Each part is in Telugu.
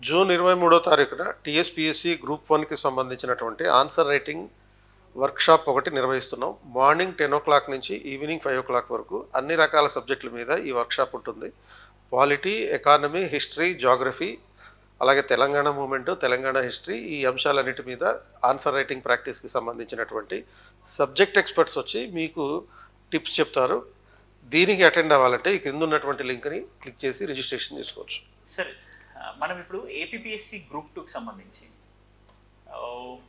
జూన్ 23వ తారీఖున టీఎస్పీఎస్సీ గ్రూప్ 1కి సంబంధించినటువంటి ఆన్సర్ రైటింగ్ వర్క్షాప్ ఒకటి నిర్వహిస్తున్నాం. మార్నింగ్ 10 నుంచి ఈవినింగ్ 5 వరకు అన్ని రకాల సబ్జెక్టుల మీద ఈ వర్క్షాప్ ఉంటుంది. పాలిటీ, ఎకానమీ, హిస్టరీ, జాగ్రఫీ, అలాగే తెలంగాణ మూమెంట్, తెలంగాణ హిస్టరీ, ఈ అంశాలన్నిటి మీద ఆన్సర్ రైటింగ్ ప్రాక్టీస్కి సంబంధించినటువంటి సబ్జెక్ట్ ఎక్స్పర్ట్స్ వచ్చి మీకు టిప్స్ చెప్తారు. దీనికి అటెండ్ అవ్వాలంటే ఈ కింద ఉన్నటువంటి లింక్ని క్లిక్ చేసి రిజిస్ట్రేషన్ చేసుకోవచ్చు. సరే, మనం ఇప్పుడు ఏపీపీఎస్సీ గ్రూప్ 2కి సంబంధించి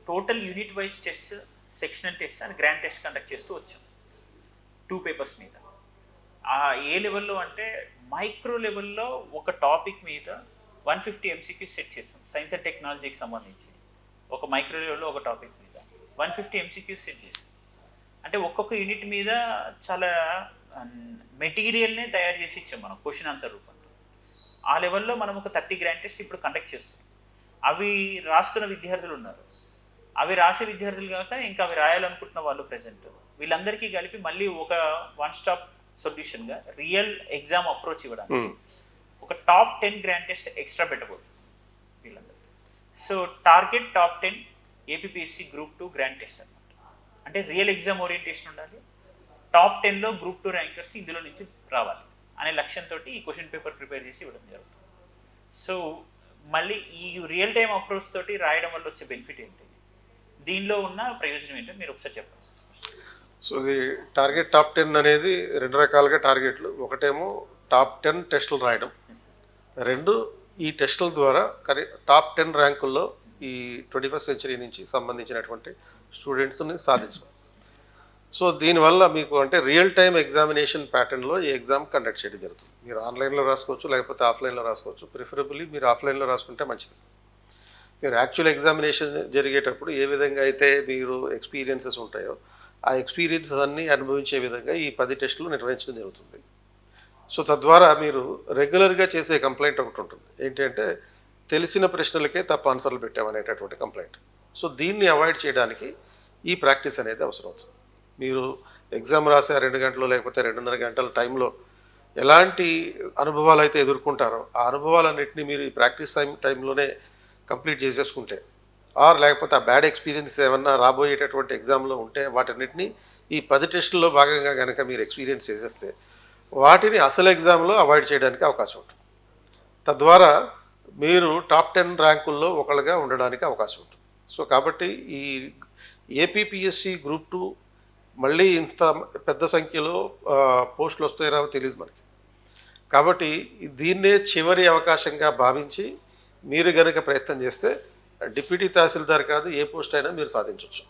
total unit wise test, sectional test and grand test conduct చేస్తూ వచ్చాం 2 పేపర్స్ మీద. ఏ లెవెల్లో అంటే మైక్రో లెవెల్లో ఒక టాపిక్ మీద 150 MCQ సెట్ చేస్తాం. సైన్స్ అండ్ టెక్నాలజీకి సంబంధించి ఒక మైక్రో లెవెల్లో ఒక టాపిక్ మీద 150 MCQ సెట్ చేస్తాం. అంటే ఒక్కొక్క యూనిట్ మీద చాలా మెటీరియల్నే తయారు చేసి ఇచ్చాం మనం క్వశ్చన్ ఆన్సర్ రూపంలో. ఆ లెవెల్లో మనం ఒక 30 గ్రాండ్ టెస్ట్ ఇప్పుడు కండక్ట్ చేస్తాం. అవి రాస్తున్న విద్యార్థులు ఉన్నారు, అవి రాసే విద్యార్థులు కాక ఇంకా అవి రాయాలనుకుంటున్న వాళ్ళు ప్రెజెంట్, వీళ్ళందరికీ కలిపి మళ్ళీ ఒక 1 స్టాప్ సొల్యూషన్గా రియల్ ఎగ్జామ్ అప్రోచ్ ఇవ్వడానికి ఒక టాప్ 10 గ్రాండ్ టెస్ట్ ఎక్స్ట్రా పెట్టబోతుంది వీళ్ళందరికీ. So target top 10 APPSC group 2 grand test అనమాట. అంటే రియల్ ఎగ్జామ్ ఓరియంటేషన్ ఉండాలి, టాప్ 10లో గ్రూప్ 2 ర్యాంకర్స్ ఇందులో నుంచి రావాలి అనే లక్ష్యంతో ఈ క్వశ్చన్ పేపర్ ప్రిపేర్ చేసి ఇవ్వడం జరుగుతుంది. సో మళ్ళీ ఈ రియల్ టైం అప్రోచ్ తోటి రాయడం వల్ల వచ్చే బెనిఫిట్ ఏంటి, దీనిలో ఉన్న ప్రయోజనం ఏంటో మీరు ఒకసారి చెప్పండి. సో ఇది టార్గెట్ టాప్ 10 అనేది 2 రకాలుగా టార్గెట్లు. ఒకటేమో టాప్ 10 టెస్టులు రాయడం, 2 ఈ టెస్టుల ద్వారా టాప్ 10 ర్యాంకుల్లో ఈ 21st సెంచరీ నుంచి సంబంధించినటువంటి స్టూడెంట్స్ని సాధించడం. సో దీనివల్ల మీకు అంటే రియల్ టైమ్ ఎగ్జామినేషన్ ప్యాటర్న్లో ఈ ఎగ్జామ్ కండక్ట్ చేయడం జరుగుతుంది. మీరు ఆన్లైన్లో రాసుకోవచ్చు, లేకపోతే ఆఫ్లైన్లో రాసుకోవచ్చు. ప్రిఫరబుల్లీ మీరు ఆఫ్లైన్లో రాసుకుంటే మంచిది. మీరు యాక్చువల్ ఎగ్జామినేషన్ జరిగేటప్పుడు ఏ విధంగా అయితే మీరు ఎక్స్పీరియన్సెస్ ఉంటాయో ఆ ఎక్స్పీరియన్సెస్ అన్నీ అనుభవించే విధంగా ఈ 10 టెస్టులు నిర్వహించడం జరుగుతుంది. సో తద్వారా మీరు రెగ్యులర్గా చేసే కంప్లైంట్ ఒకటి ఉంటుంది, ఏంటంటే తెలిసిన ప్రశ్నలకే తప్పు ఆన్సర్లు పెట్టామనేటటువంటి కంప్లైంట్. సో దీన్ని అవాయిడ్ చేయడానికి ఈ ప్రాక్టీస్ అనేది అవసరం అవుతుంది. మీరు ఎగ్జామ్ రాసే 2 గంటలు లేకపోతే 2.5 గంటల టైంలో ఎలాంటి అనుభవాలు అయితే ఎదుర్కొంటారో ఆ అనుభవాలన్నింటినీ మీరు ఈ ప్రాక్టీస్ టైంలోనే కంప్లీట్ చేసేసుకుంటే, లేకపోతే ఆ బ్యాడ్ ఎక్స్పీరియన్స్ ఏమన్నా రాబోయేటటువంటి ఎగ్జామ్లో ఉంటే వాటన్నిటినీ ఈ 10 టెస్టుల్లో భాగంగా కనుక మీరు ఎక్స్పీరియన్స్ చేసేస్తే వాటిని అసలు ఎగ్జామ్లో అవాయిడ్ చేయడానికి అవకాశం ఉంటుంది. తద్వారా మీరు టాప్ 10 ర్యాంకుల్లో ఒకళ్ళుగా ఉండడానికి అవకాశం ఉంటుంది. సో కాబట్టి ఈ ఏపీపీఎస్సీ గ్రూప్ 2 మళ్ళీ ఇంత పెద్ద సంఖ్యలో పోస్టులు వస్తాయో రావో తెలియదు మనకి. కాబట్టి దీన్నే చివరి అవకాశంగా భావించి మీరు కనుక ప్రయత్నం చేస్తే డిప్యూటీ తహసీల్దార్ కాదు ఏ పోస్ట్ అయినా మీరు సాధించవచ్చు.